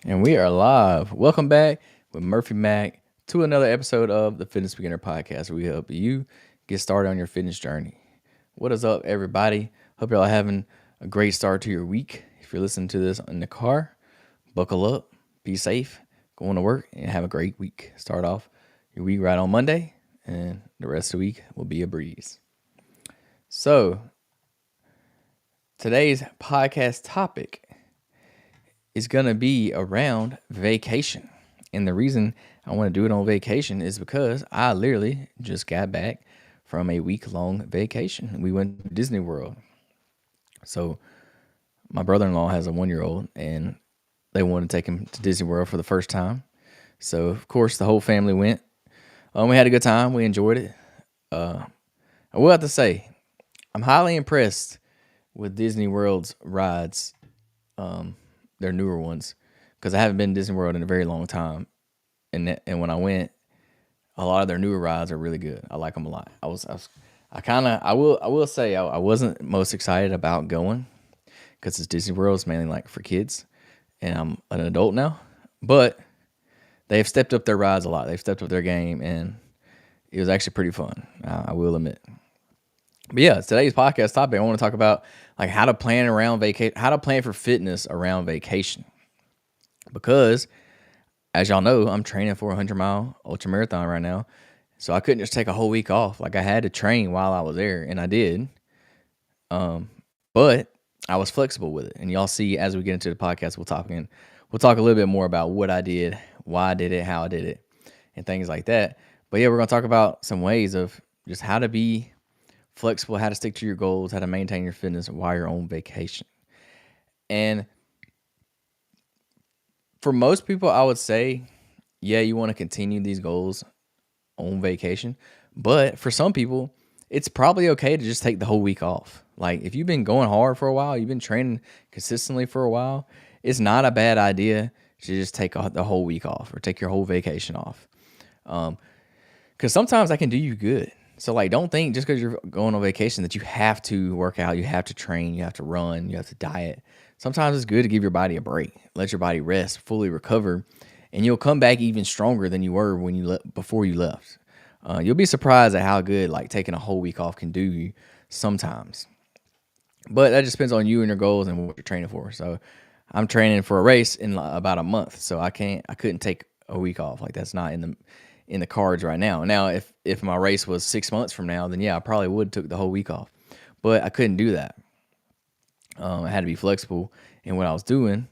And we are live. Welcome back with Murphy Mac to another episode of the Fitness Beginner Podcast, where we help you get started on your fitness journey. What is up, everybody? Hope y'all are having a great start to your week. If you're listening to this in the car, buckle up, be safe, go on to work, and have a great week. Start off your week right on Monday, and the rest of the week will be a breeze. So, today's podcast topic is going to be around vacation. And the reason I want to do it on vacation is because I literally just got back from a week-long vacation. We went to Disney World. So my brother-in-law has a 1-year-old, and they wanted to take him to Disney World for the first time. So, of course, the whole family went. We had a good time. We enjoyed it. I will have to say, I'm highly impressed with Disney World's rides. Their newer ones, because I haven't been to Disney World in a very long time, and when I went, a lot of their newer rides are really good. I like them a lot. I will say I wasn't most excited about going because it's Disney World is mainly like for kids, and I'm an adult now, but they've stepped up their rides a lot. They've stepped up their game, and it was actually pretty fun. I will admit. But yeah, today's podcast topic, I want to talk about like how to plan around vacation, how to plan for fitness around vacation. Because as y'all know, I'm training for a 100-mile ultra marathon right now. So I couldn't just take a whole week off. Like I had to train while I was there, and I did. But I was flexible with it. And y'all see as we get into the podcast, we'll talk a little bit more about what I did, why I did it, how I did it, and things like that. But yeah, we're gonna talk about some ways of just how to be flexible, how to stick to your goals, how to maintain your fitness while you're on vacation. And for most people, I would say, yeah, you want to continue these goals on vacation. But for some people, it's probably okay to just take the whole week off. Like if you've been going hard for a while, you've been training consistently for a while, it's not a bad idea to just take the whole week off or take your whole vacation off. Because sometimes that can do you good. So like, don't think just because you're going on vacation that you have to work out, you have to train, you have to run, you have to diet. Sometimes it's good to give your body a break, let your body rest, fully recover, and you'll come back even stronger than you were when before you left. You'll be surprised at how good like taking a whole week off can do you sometimes. But that just depends on you and your goals and what you're training for. So I'm training for a race in about a month, so I couldn't take a week off. Like that's not in the cards right now. Now, if my race was 6 months from now, then yeah, I probably would took the whole week off. But I couldn't do that. I had to be flexible in what I was doing.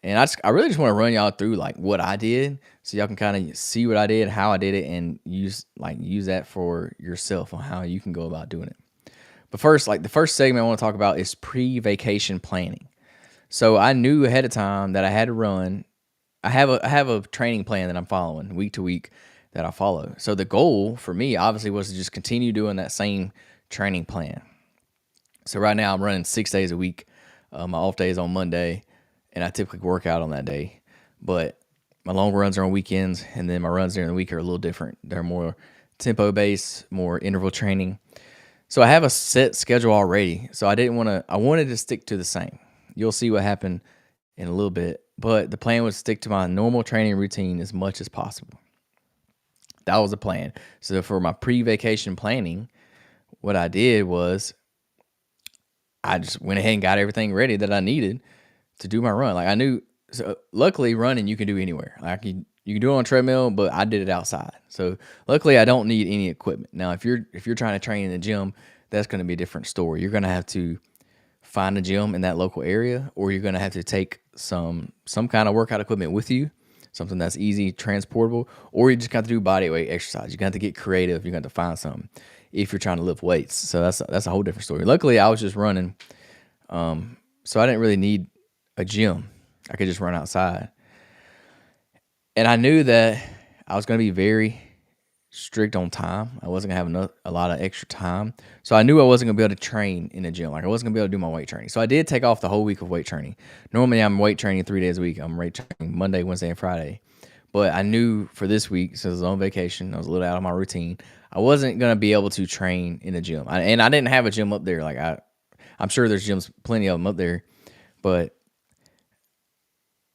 And I really just want to run y'all through like what I did so y'all can kind of see what I did, how I did it, and use that for yourself on how you can go about doing it. But first, like the first segment I want to talk about is pre-vacation planning. So I knew ahead of time that I had to run. I have a training plan that I'm following week to week that I follow. So the goal for me obviously was to just continue doing that same training plan. So right now I'm running 6 days a week. My off day is on Monday, and I typically work out on that day. But my long runs are on weekends, and then my runs during the week are a little different. They're more tempo-based, more interval training. So I have a set schedule already. So I wanted to stick to the same. You'll see what happened in a little bit. But the plan was to stick to my normal training routine as much as possible. That was the plan. So for my pre-vacation planning, what I did was I just went ahead and got everything ready that I needed to do my run. Like I knew, so luckily running you can do anywhere. Like you can do it on a treadmill, but I did it outside. So luckily I don't need any equipment. Now if you're trying to train in the gym, that's going to be a different story. You're going to have to find a gym in that local area, or you're going to have to take some kind of workout equipment with you, something that's easy, transportable, or you just got to do body weight exercise. You got to get creative. You got to find something if you're trying to lift weights. So that's a whole different story. Luckily, I was just running, so I didn't really need a gym. I could just run outside. And I knew that I was going to be very strict on time. I wasn't going to have a lot of extra time. So I knew I wasn't going to be able to train in the gym. Like I wasn't going to be able to do my weight training. So I did take off the whole week of weight training. Normally I'm weight training 3 days a week. I'm weight training Monday, Wednesday, and Friday. But I knew for this week, since I was on vacation, I was a little out of my routine, I wasn't going to be able to train in the gym. And I didn't have a gym up there. Like, I, I'm sure there's gyms, plenty of them up there, but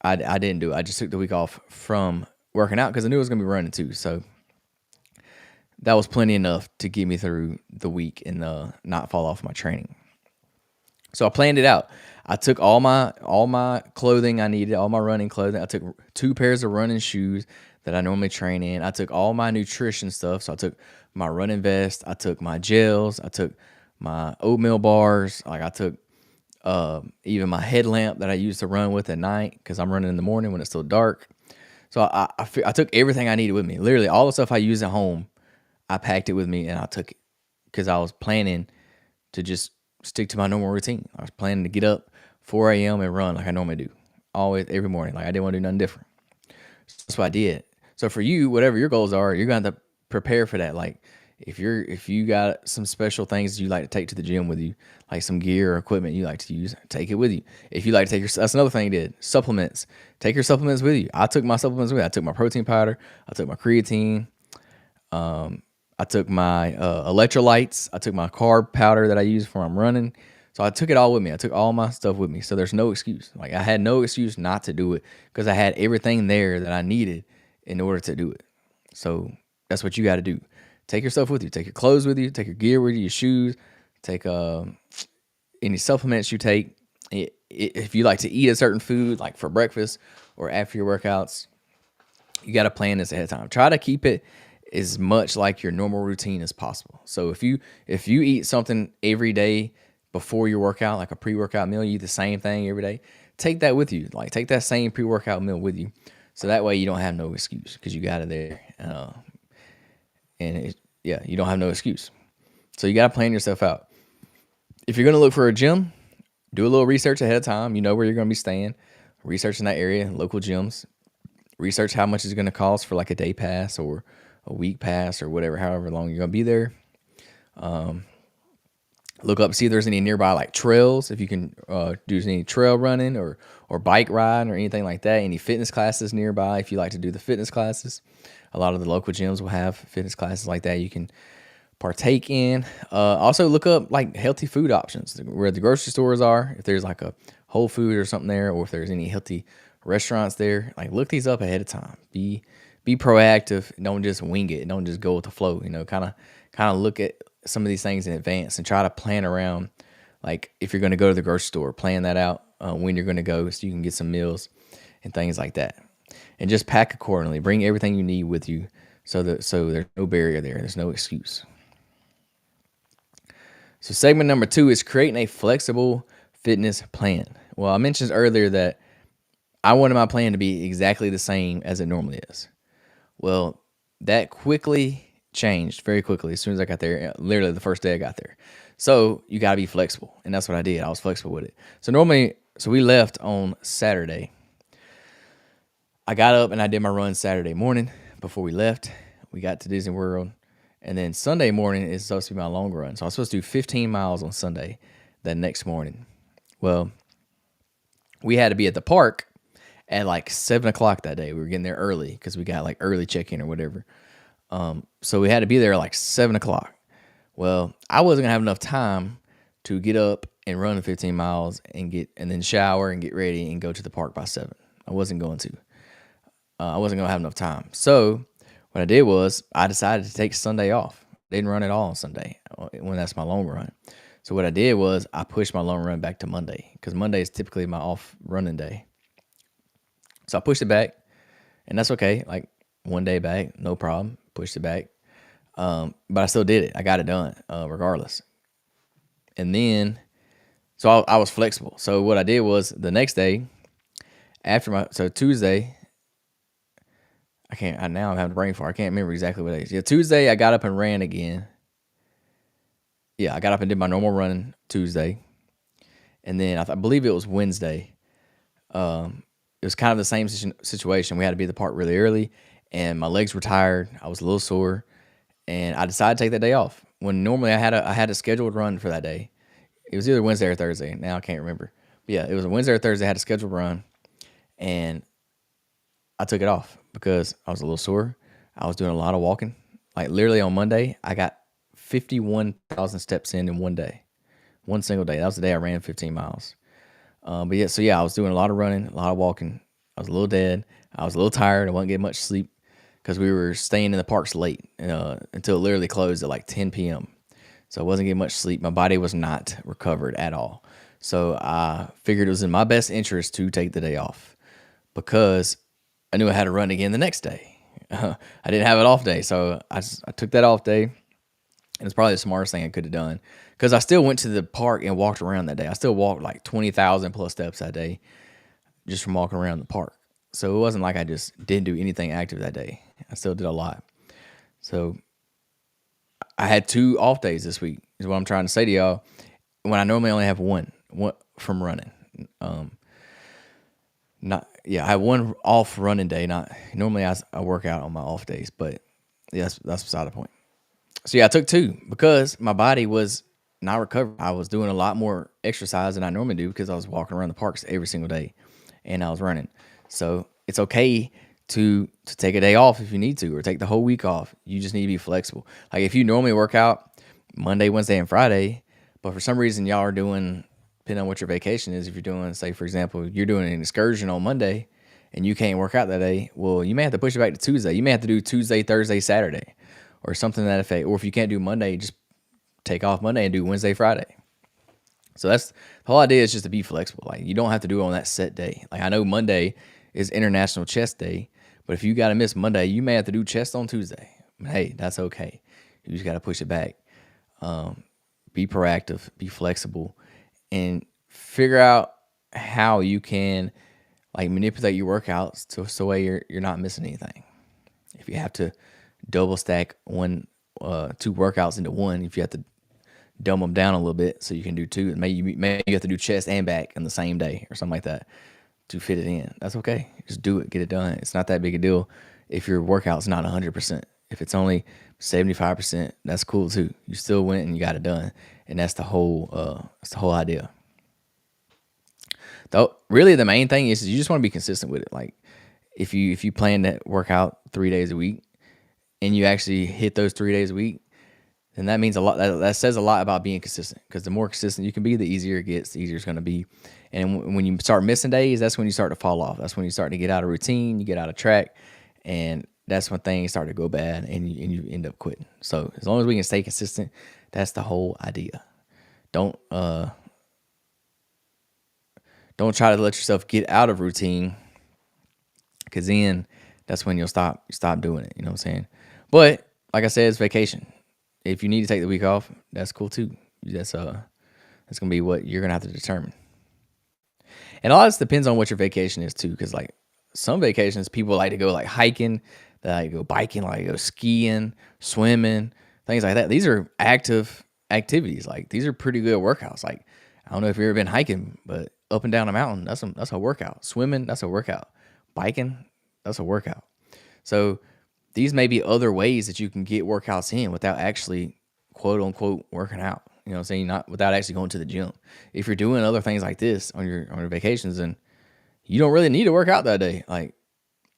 I knew that I wasn't going to be able to train in the gym. I didn't have a gym up there. Like, I'm sure there's gyms, plenty of them up there, but I knew that I wasn't going to be able to train in the gym. I didn't have a gym up there. But, I sure there's gyms, plenty of them up there, but I didn't do it. I just took the week off from working out because I knew I was gonna be running too. So that was plenty enough to get me through the week and not fall off my training. So I planned it out. I took all my clothing I needed, all my running clothing. I took 2 pairs of running shoes that I normally train in. I took all my nutrition stuff. So I took my running vest. I took my gels. I took my oatmeal bars. Like I took even my headlamp that I use to run with at night because I'm running in the morning when it's still dark. So I took everything I needed with me. Literally all the stuff I use at home, I packed it with me and I took it because I was planning to just stick to my normal routine. I was planning to get up 4 a.m. and run like I normally do, always every morning. Like I didn't want to do nothing different. So that's what I did. So for you, whatever your goals are, you're gonna have to prepare for that. Like if you got some special things you like to take to the gym with you, like some gear or equipment you like to use, take it with you. If you like to take that's another thing you did. Supplements. Take your supplements with you. I took my supplements with me. I took my protein powder. I took my creatine. I took my electrolytes. I took my carb powder that I use when I'm running. So I took it all with me. I took all my stuff with me. So there's no excuse. Like I had no excuse not to do it because I had everything there that I needed in order to do it. So that's what you got to do. Take your stuff with you. Take your clothes with you. Take your gear with you, your shoes. Take any supplements you take. If you like to eat a certain food, like for breakfast or after your workouts, you got to plan this ahead of time. Try to keep it as much like your normal routine as possible. So if you eat something every day before your workout, like a pre-workout meal, you eat the same thing every day, take that with you. Like take that same pre-workout meal with you. So that way you don't have no excuse because you got it there. You don't have no excuse. So you got to plan yourself out. If you're going to look for a gym, do a little research ahead of time. You know where you're going to be staying. Research in that area, local gyms. Research how much it's going to cost for like a day pass or a week pass or whatever, however long you're going to be there. Look up, see if there's any nearby like trails, if you can do any trail running or bike riding or anything like that. Any fitness classes nearby if you like to do the fitness classes. A lot of the local gyms will have fitness classes like that you can partake in. Also look up like healthy food options where the grocery stores are. If there's like a Whole Food or something there, or if there's any healthy restaurants there, like look these up ahead of time. Be proactive. Don't just wing it. Don't just go with the flow. Kind of look at some of these things in advance and try to plan around. Like if you're going to go to the grocery store, plan that out when you're going to go so you can get some meals and things like that. And just pack accordingly. Bring everything you need with you so there's no barrier there. There's no excuse. So segment number 2 is creating a flexible fitness plan. Well, I mentioned earlier that I wanted my plan to be exactly the same as it normally is. Well, that quickly changed very quickly as soon as I got there, literally the first day I got there. So you got to be flexible, and that's what I did. I was flexible with it. So we left on Saturday. I got up and I did my run Saturday morning before we left. We got to Disney World, and then Sunday morning is supposed to be my long run. So I was supposed to do 15 miles on Sunday that next morning. Well, we had to be at the park at like 7 o'clock that day. We were getting there early because we got like early check-in or whatever. So we had to be there like 7 o'clock. Well, I wasn't gonna have enough time to get up and run the 15 miles and then shower and get ready and go to the park by 7. I wasn't going to. I wasn't gonna have enough time. So what I did was I decided to take Sunday off. Didn't run at all on Sunday when that's my long run. So what I did was I pushed my long run back to Monday because Monday is typically my off running day. So I pushed it back, and that's okay. Like one day back, no problem. Pushed it back. But I still did it. I got it done regardless. And then, so I was flexible. So what I did was the next day, so Tuesday, now I'm having a brain fart. I can't remember exactly what it is. Yeah, Tuesday I got up and ran again. Yeah, I got up and did my normal running Tuesday. And then I believe it was Wednesday. It was kind of the same situation. We had to be at the park really early, and my legs were tired. I was a little sore, and I decided to take that day off. When normally I had a scheduled run for that day. It was either Wednesday or Thursday. Now I can't remember. But yeah, it was a Wednesday or Thursday. I had a scheduled run, and I took it off because I was a little sore. I was doing a lot of walking. Like literally on Monday, I got 51,000 steps in one day, one single day. That was the day I ran 15 miles. I was doing a lot of running, a lot of walking, I was a little dead. I was a little tired. I wasn't getting much sleep because we were staying in the parks late until it literally closed at like 10 p.m. So I wasn't getting much sleep. My body was not recovered at all. So I figured it was in my best interest to take the day off because I knew I had to run again the next day. I didn't have an off day, so I took that off day, and it's probably the smartest thing I could have done because I still went to the park and walked around that day. I still walked like 20,000 plus steps that day just from walking around the park. So it wasn't like I just didn't do anything active that day. I still did a lot. So I had 2 off days this week, is what I'm trying to say to y'all, when I normally only have one from running. I had one off running day. Not normally I work out on my off days, but yeah, that's beside the point. So yeah, I took 2 because my body was not recovered. I was doing a lot more exercise than I normally do because I was walking around the parks every single day, and I was running. So it's okay to take a day off if you need to, or take the whole week off. You just need to be flexible. Like if you normally work out Monday, Wednesday, and Friday, but for some reason y'all are doing, depending on what your vacation is, if you're doing, say for example, you're doing an excursion on Monday and you can't work out that day, well, you may have to push it back to Tuesday. You may have to do Tuesday, Thursday, Saturday, or something to that effect. Or if you can't do Monday, just take off Monday and do Wednesday, Friday. So that's the whole idea, is just to be flexible. Like you don't have to do it on that set day. Like I know Monday is International Chest Day, but if you got to miss Monday, you may have to do chest on Tuesday. Hey, that's okay. You just got to push it back. Be proactive, be flexible, and figure out how you can like manipulate your workouts so way you're not missing anything. If you have to double stack 2 workouts into one, if you have to dumb them down a little bit so you can do 2, maybe you have to do chest and back in the same day or something like that to fit it in. That's okay. Just do it, get it done. It's not that big a deal if your workout's not 100%. If it's only 75%, that's cool too. You still went and you got it done, and that's the whole idea. Though really the main thing is you just want to be consistent with it. Like if you plan to work out 3 days a week and you actually hit those 3 days a week, then that means a lot. That says a lot about being consistent, because the more consistent you can be, the easier it gets, the easier it's going to be. And when you start missing days, that's when you start to fall off. That's when you start to get out of routine, you get out of track, and that's when things start to go bad and you end up quitting. So as long as we can stay consistent, that's the whole idea. Don't try to let yourself get out of routine, because then that's when you'll stop doing it. You know what I'm saying? But like I said, it's vacation. If you need to take the week off, that's cool too. That's gonna be what you're gonna have to determine. And a lot of this depends on what your vacation is too, because like some vacations people like to go like hiking, they like to go biking, like go skiing, swimming, things like that. These are active activities. Like these are pretty good workouts. Like I don't know if you've ever been hiking, but up and down a mountain, that's a workout. Swimming, that's a workout. Biking, that's a workout. So these may be other ways that you can get workouts in without actually quote unquote working out. You know what I'm saying? Not without actually going to the gym. If you're doing other things like this on your vacations, then you don't really need to work out that day. Like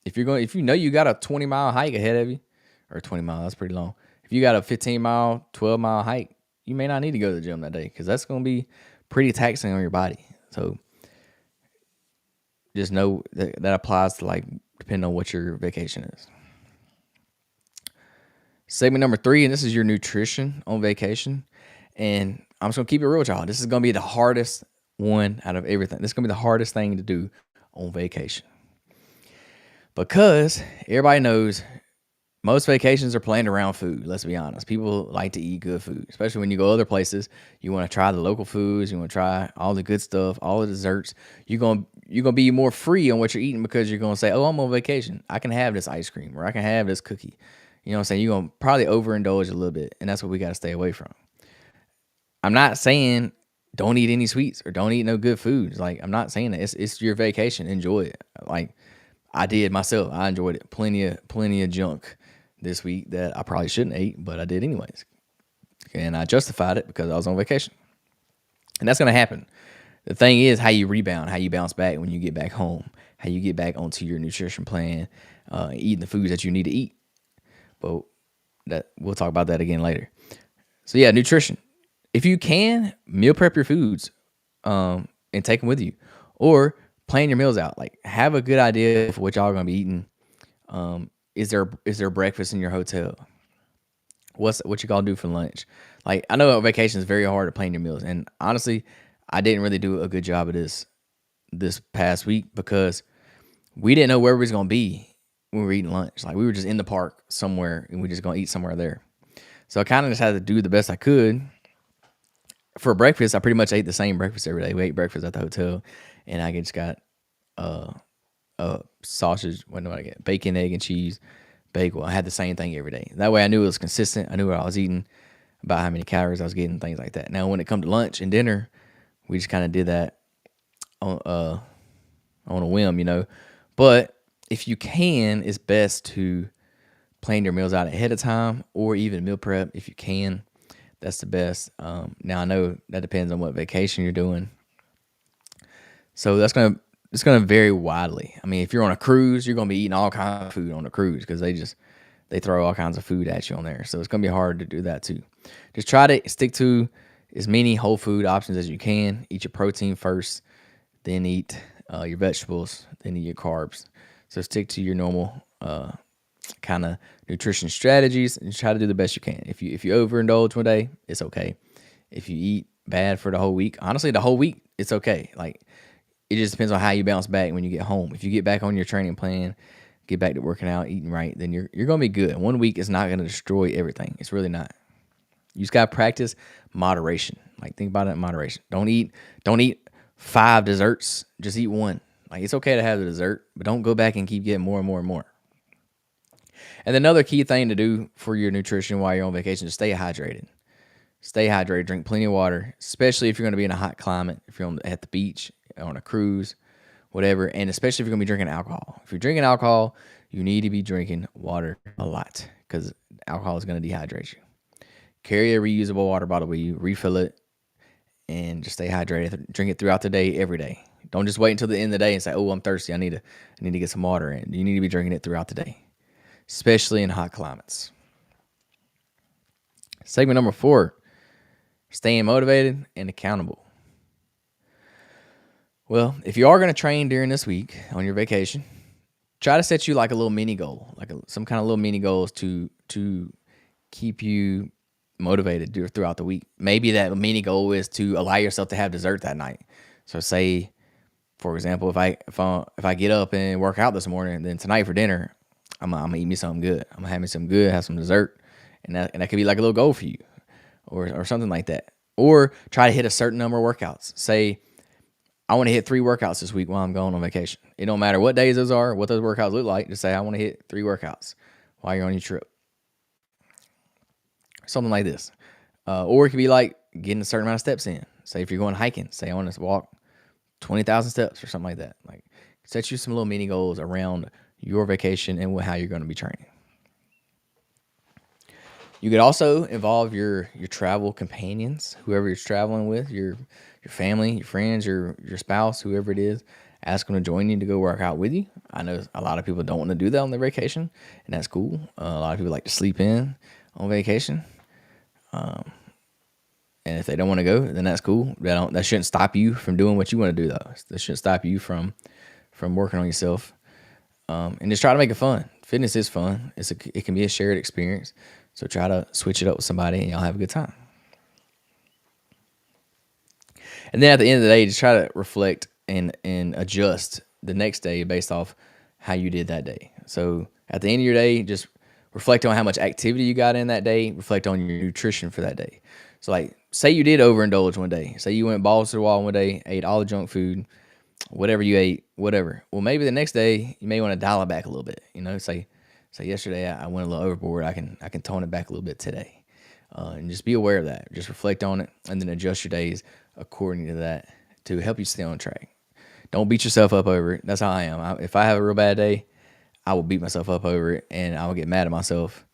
if you know you got a 20-mile hike ahead of you, or 20 miles, that's pretty long. If you got a 15-mile, 12-mile hike, you may not need to go to the gym that day, because that's going to be pretty taxing on your body. So just know that applies to like depending on what your vacation is. Segment number 3, and this is your nutrition on vacation. And I'm just going to keep it real with y'all. This is going to be the hardest one out of everything. This is going to be the hardest thing to do on vacation, because everybody knows most vacations are planned around food. Let's be honest. People like to eat good food, especially when you go other places. You want to try the local foods. You want to try all the good stuff, all the desserts. You're gonna be more free on what you're eating, because you're gonna say, "Oh, I'm on vacation. I can have this ice cream, or I can have this cookie." You know what I'm saying? You're gonna probably overindulge a little bit, and that's what we got to stay away from. I'm not saying don't eat any sweets or don't eat no good foods. Like I'm not saying that. It's your vacation. Enjoy it. Like I did myself. I enjoyed it. Plenty of junk this week that I probably shouldn't eat, but I did anyways. And I justified it because I was on vacation. And that's going to happen. The thing is how you rebound, how you bounce back when you get back home, how you get back onto your nutrition plan, eating the foods that you need to eat. But we'll talk about that again later. So yeah, nutrition. If you can, meal prep your foods and take them with you. Or plan your meals out. Like, have a good idea of what y'all are gonna be eating. Is there breakfast in your hotel? What you gonna do for lunch? Like, I know on vacation is very hard to plan your meals, and honestly, I didn't really do a good job of this past week because we didn't know where we was gonna be when we were eating lunch. Like, we were just in the park somewhere, and we just gonna eat somewhere there. So I kind of just had to do the best I could. For breakfast, I pretty much ate the same breakfast every day. We ate breakfast at the hotel, and I just got sausage. What did I get? Bacon, egg, and cheese, bagel. I had the same thing every day. That way, I knew it was consistent. I knew what I was eating, about how many calories I was getting, things like that. Now, when it come to lunch and dinner, we just kind of did that on a whim, But if you can, it's best to plan your meals out ahead of time, or even meal prep if you can. That's the best. Now, I know that depends on what vacation you're doing, so it's gonna vary widely. I mean, if you're on a cruise, you're gonna be eating all kinds of food on a cruise because they throw all kinds of food at you on there. So it's gonna be hard to do that too. Just try to stick to as many whole food options as you can. Eat your protein first, then eat your vegetables, then eat your carbs. So stick to your normal kind of nutrition strategies and try to do the best you can. If you overindulge one day, it's okay. If you eat bad for the whole week, honestly, the whole week, it's okay. Like, it just depends on how you bounce back when you get home. If you get back on your training plan, get back to working out, eating right, then you're gonna be good. 1 week is not gonna destroy everything. It's really not. You just gotta practice moderation. Like, think about it in moderation. Don't eat 5 desserts. Just eat 1. Like, it's okay to have the dessert, but don't go back and keep getting more and more and more. And another key thing to do for your nutrition while you're on vacation is stay hydrated. Stay hydrated. Drink plenty of water, especially if you're going to be in a hot climate, if you're at the beach, on a cruise, whatever, and especially if you're going to be drinking alcohol. If you're drinking alcohol, you need to be drinking water a lot because alcohol is going to dehydrate you. Carry a reusable water bottle with you, refill it, and just stay hydrated. Drink it throughout the day, every day. Don't just wait until the end of the day and say, "Oh, I'm thirsty. I need to get some water in." You need to be drinking it throughout the day, especially in hot climates. Segment number 4, staying motivated and accountable. Well, if you are going to train during this week on your vacation, try to set you like a little mini goal, like some kind of little mini goals to keep you motivated throughout the week. Maybe that mini goal is to allow yourself to have dessert that night. So say, for example, if I get up and work out this morning, then tonight for dinner, I'm gonna eat me something good. I'm gonna have me something good, have some dessert, and that could be like a little goal for you, or something like that. Or try to hit a certain number of workouts. Say, I want to hit 3 workouts this week while I'm going on vacation. It don't matter what days those are, what those workouts look like. Just say, I want to hit 3 workouts while you're on your trip. Something like this. Or it could be like getting a certain amount of steps in. Say if you're going hiking, say I want to walk 20,000 steps or something like that. Like, set you some little mini goals around your vacation and how you're going to be training. You could also involve your travel companions, whoever you're traveling with, your family, your friends, your spouse, whoever it is. Ask them to join you to go work out with you. I know a lot of people don't want to do that on their vacation, and that's cool. A lot of people like to sleep in on vacation. And if they don't want to go, then that's cool. That shouldn't stop you from doing what you want to do, though. That shouldn't stop you from working on yourself. And just try to make it fun. Fitness is fun. It can be a shared experience. So try to switch it up with somebody and y'all have a good time. And then at the end of the day, just try to reflect and adjust the next day based off how you did that day. So at the end of your day, just reflect on how much activity you got in that day. Reflect on your nutrition for that day. So like, say you did overindulge one day. Say you went balls to the wall one day, ate all the junk food, whatever you ate, whatever. Well, maybe the next day you may want to dial it back a little bit. Say yesterday I went a little overboard. I can tone it back a little bit today, and just be aware of that. Just reflect on it, and then adjust your days according to that to help you stay on track. Don't beat yourself up over it. That's how I am. If I have a real bad day, I will beat myself up over it, and I will get mad at myself,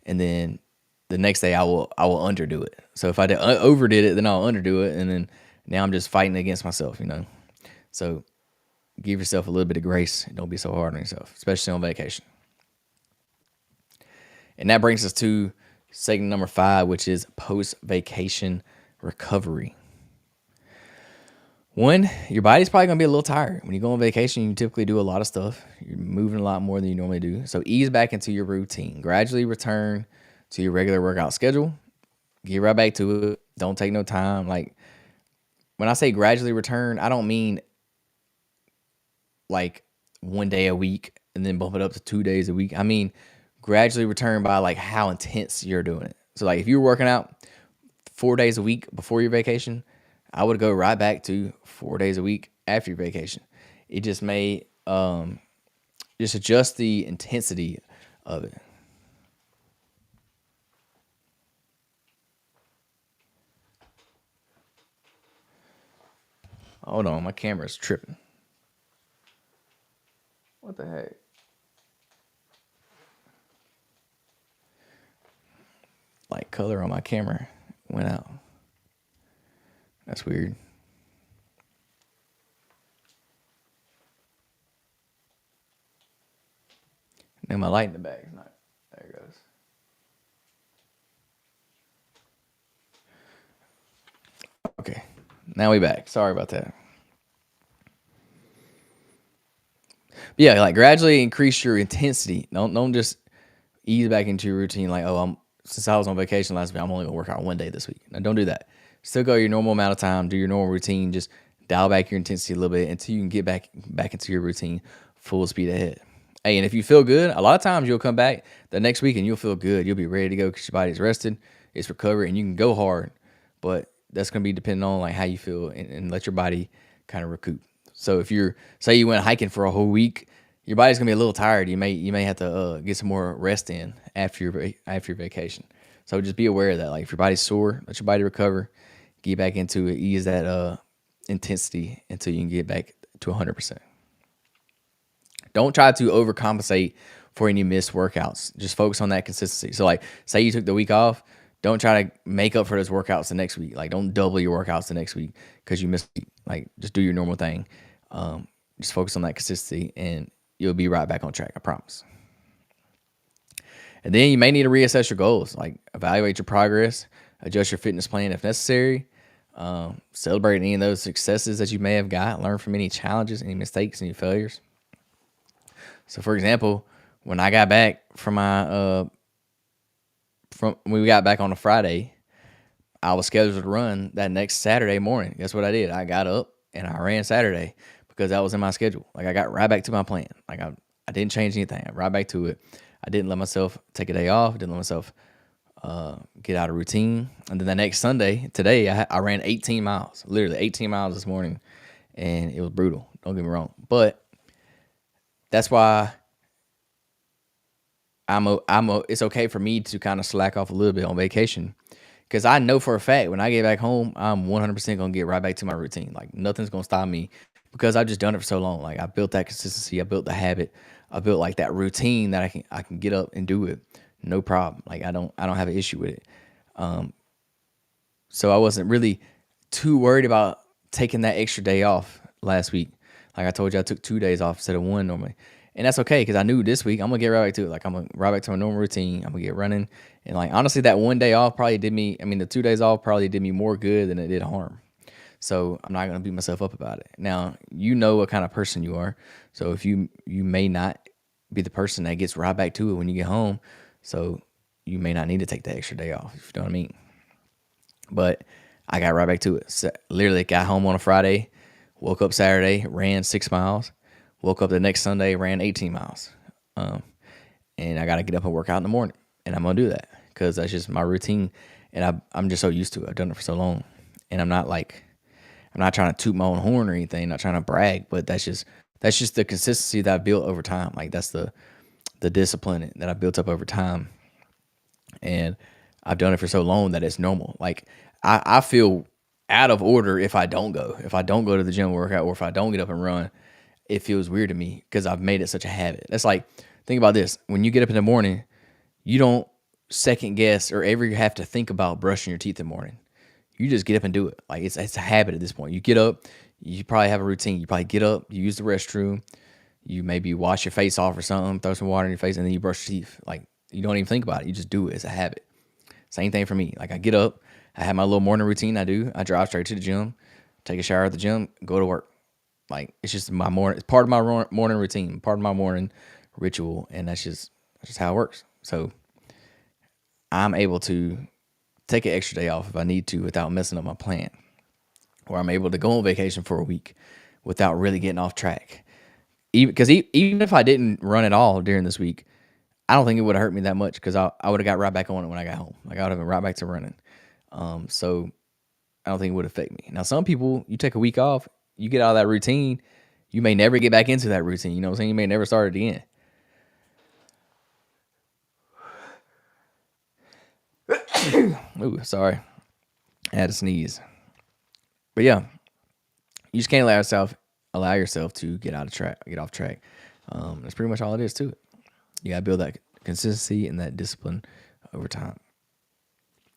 and then the next day I will underdo it. So if I overdid it, then I'll underdo it, and then now I'm just fighting against myself. So give yourself a little bit of grace. Don't be so hard on yourself, especially on vacation. And that brings us to segment number 5, which is post-vacation recovery. One, your body's probably gonna be a little tired. When you go on vacation, you typically do a lot of stuff. You're moving a lot more than you normally do. So ease back into your routine. Gradually return to your regular workout schedule. Get right back to it. Don't take no time. Like when I say gradually return, I don't mean like 1 day a week and then bump it up to 2 days a week. I mean gradually return by like how intense you're doing it. So like if you're working out 4 days a week before your vacation, I would go right back to 4 days a week after your vacation. It just may just adjust the intensity of it. Hold on, my camera's tripping. What the heck? Like color on my camera went out. That's weird. Now my light in the back is not. There it goes. Okay, now we back. Sorry about that. But yeah, like gradually increase your intensity. Don't just ease back into your routine. Like, oh, since I was on vacation last week, I'm only gonna work out 1 day this week. Now, don't do that. Still go your normal amount of time. Do your normal routine. Just dial back your intensity a little bit until you can get back into your routine full speed ahead. Hey, and if you feel good, a lot of times you'll come back the next week and you'll feel good. You'll be ready to go because your body's rested, it's recovered, and you can go hard. But that's gonna be depending on like how you feel and let your body kind of recoup. So if you're say you went hiking for a whole week, your body's gonna be a little tired. You may have to get some more rest in after your vacation. So just be aware of that. Like if your body's sore, let your body recover, get back into it, ease that intensity until you can get back to 100%. Don't try to overcompensate for any missed workouts. Just focus on that consistency. So like say you took the week off, don't try to make up for those workouts the next week. Like don't double your workouts the next week because you missed. Like just do your normal thing. Just focus on that consistency and you'll be right back on track. I promise. And then you may need to reassess your goals, like evaluate your progress, adjust your fitness plan if necessary, celebrate any of those successes that you may have got, learn from any challenges, any mistakes, any failures. So, for example, when I got back from from when we got back on a Friday, I was scheduled to run that next Saturday morning. Guess what I did? I got up and I ran Saturday because that was in my schedule. Like I got right back to my plan. Like I didn't change anything. I right back to it. I didn't let myself take a day off. Didn't let myself get out of routine. And then the next Sunday, today, I ran 18 miles, literally 18 miles this morning, and it was brutal. Don't get me wrong, but that's why it's okay for me to kind of slack off a little bit on vacation because I know for a fact when I get back home, I'm 100% gonna get right back to my routine. Like nothing's gonna stop me because I've just done it for so long. Like I built that consistency, I built the habit, I built like that routine that I can get up and do it, no problem. Like I don't have an issue with it. So I wasn't really too worried about taking that extra day off last week. Like I told you, I took 2 days off instead of one normally. And that's okay because I knew this week I'm gonna get right back to it. Like I'm gonna right back to my normal routine. I'm gonna get running. And like honestly, that 1 day off probably did me. I mean, the 2 days off probably did me more good than it did harm. So I'm not gonna beat myself up about it. Now you know what kind of person you are. So if you may not be the person that gets right back to it when you get home. So you may not need to take the extra day off. If you know what I mean. But I got right back to it. So, literally got home on a Friday, woke up Saturday, ran 6 miles. Woke up the next Sunday, ran 18 miles. And I got to get up and work out in the morning. And I'm going to do that because that's just my routine. And I'm just so used to it. I've done it for so long. And I'm not trying to toot my own horn or anything, not trying to brag, but that's just the consistency that I built over time. Like that's the discipline that I built up over time. And I've done it for so long that it's normal. Like I feel out of order if I don't go. If I don't go to the gym workout or if I don't get up and run, it feels weird to me because I've made it such a habit. That's like, think about this. When you get up in the morning, you don't second guess or ever have to think about brushing your teeth in the morning. You just get up and do it. Like it's a habit at this point. You get up, you probably have a routine. You probably get up, you use the restroom, you maybe wash your face off or something, throw some water in your face, and then you brush your teeth. Like you don't even think about it. You just do it. It's a habit. Same thing for me. Like I get up, I have my little morning routine I do. I drive straight to the gym, take a shower at the gym, go to work. Like it's just my morning. It's part of my morning routine, part of my morning ritual, and that's just how it works. So I'm able to take an extra day off if I need to without messing up my plan, or I'm able to go on vacation for a week without really getting off track. Even if I didn't run at all during this week, I don't think it would have hurt me that much because I would have got right back on it when I got home. Like I would have been right back to running. So I don't think it would affect me. Now, some people, you take a week off, you get out of that routine, you may never get back into that routine. You know what I'm saying? You may never start at the end. Ooh, sorry. I had to sneeze. But yeah, you just can't allow yourself to get off track. That's pretty much all it is to it. You gotta build that consistency and that discipline over time.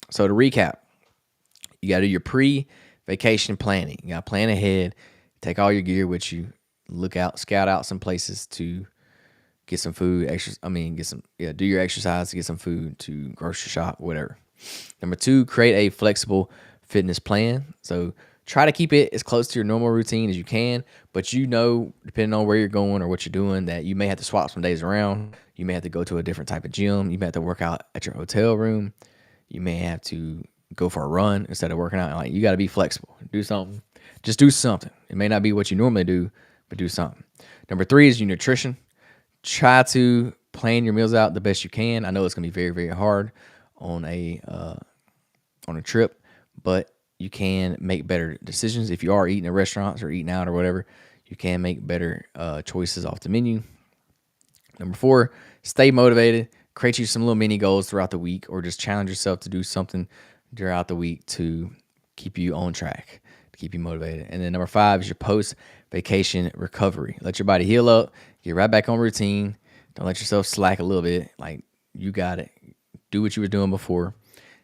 So to recap, you gotta do your pre-vacation planning. You gotta plan ahead, take all your gear with you, scout out some places to get some food, do your exercise to get some food, to grocery shop, whatever. Number 2, create a flexible fitness plan. So try to keep it as close to your normal routine as you can, but depending on where you're going or what you're doing, that you may have to swap some days around. You may have to go to a different type of gym. You may have to work out at your hotel room. You may have to go for a run instead of working out. Like, you got to be flexible. Do something. Just do something. It may not be what you normally do, but do something. Number 3 is your nutrition. Try to plan your meals out the best you can. I know it's going to be very, very hard on a trip, but you can make better decisions. If you are eating at restaurants or eating out or whatever, you can make better choices off the menu. Number 4, stay motivated. Create you some little mini goals throughout the week, or just challenge yourself to do something throughout the week to keep you on track, to keep you motivated. And then number 5 is your post-vacation recovery. Let your body heal up, get right back on routine. Don't let yourself slack a little bit. Like, you got it. Do what you were doing before.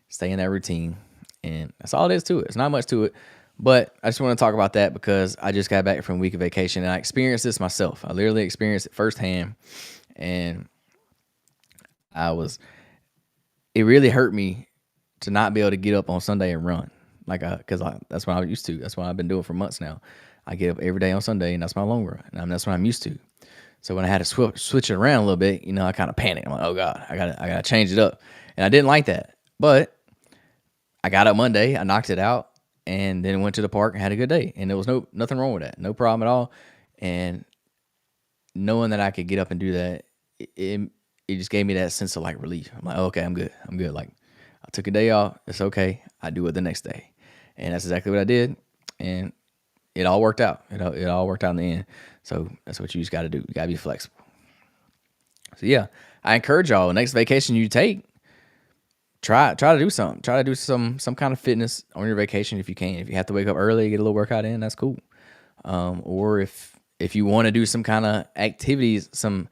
Stay in that routine. And that's all it is to it. It's not much to it. But I just want to talk about that because I just got back from a week of vacation and I experienced this myself. I literally experienced it firsthand. And it really hurt me to not be able to get up on Sunday and run. Because that's what I'm used to. That's what I've been doing for months now. I get up every day on Sunday, and that's my long run. And that's what I'm used to. So when I had to switch it around a little bit, I kind of panicked. I'm like, oh God, I gotta change it up. And I didn't like that. But I got up Monday, I knocked it out, and then went to the park and had a good day. And there was nothing wrong with that. No problem at all. And knowing that I could get up and do that, it just gave me that sense of like relief. I'm like, oh, okay, I'm good. Like, I took a day off. It's okay. I do it the next day. And that's exactly what I did. And it all worked out. It all worked out in the end. So that's what you just got to do. You got to be flexible. So yeah, I encourage y'all, next vacation you take, try to do something. Try to do some kind of fitness on your vacation if you can. If you have to wake up early, get a little workout in, that's cool. Or if you want to do some kind of activities, some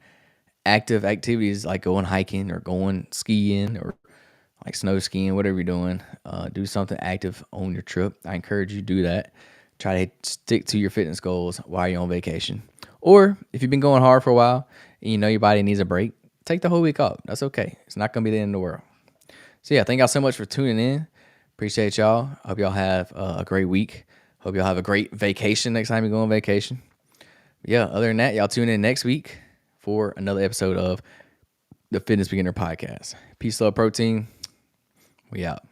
active activities like going hiking or going skiing or like snow skiing, whatever you're doing, do something active on your trip. I encourage you to do that. Try to stick to your fitness goals while you're on vacation. Or if you've been going hard for a while and you know your body needs a break, take the whole week off. That's okay. It's not going to be the end of the world. So yeah, thank y'all so much for tuning in. Appreciate y'all. Hope y'all have a great week. Hope y'all have a great vacation next time you go on vacation. But yeah, other than that, y'all tune in next week for another episode of the Fitness Beginner Podcast. Peace, love, protein. We out.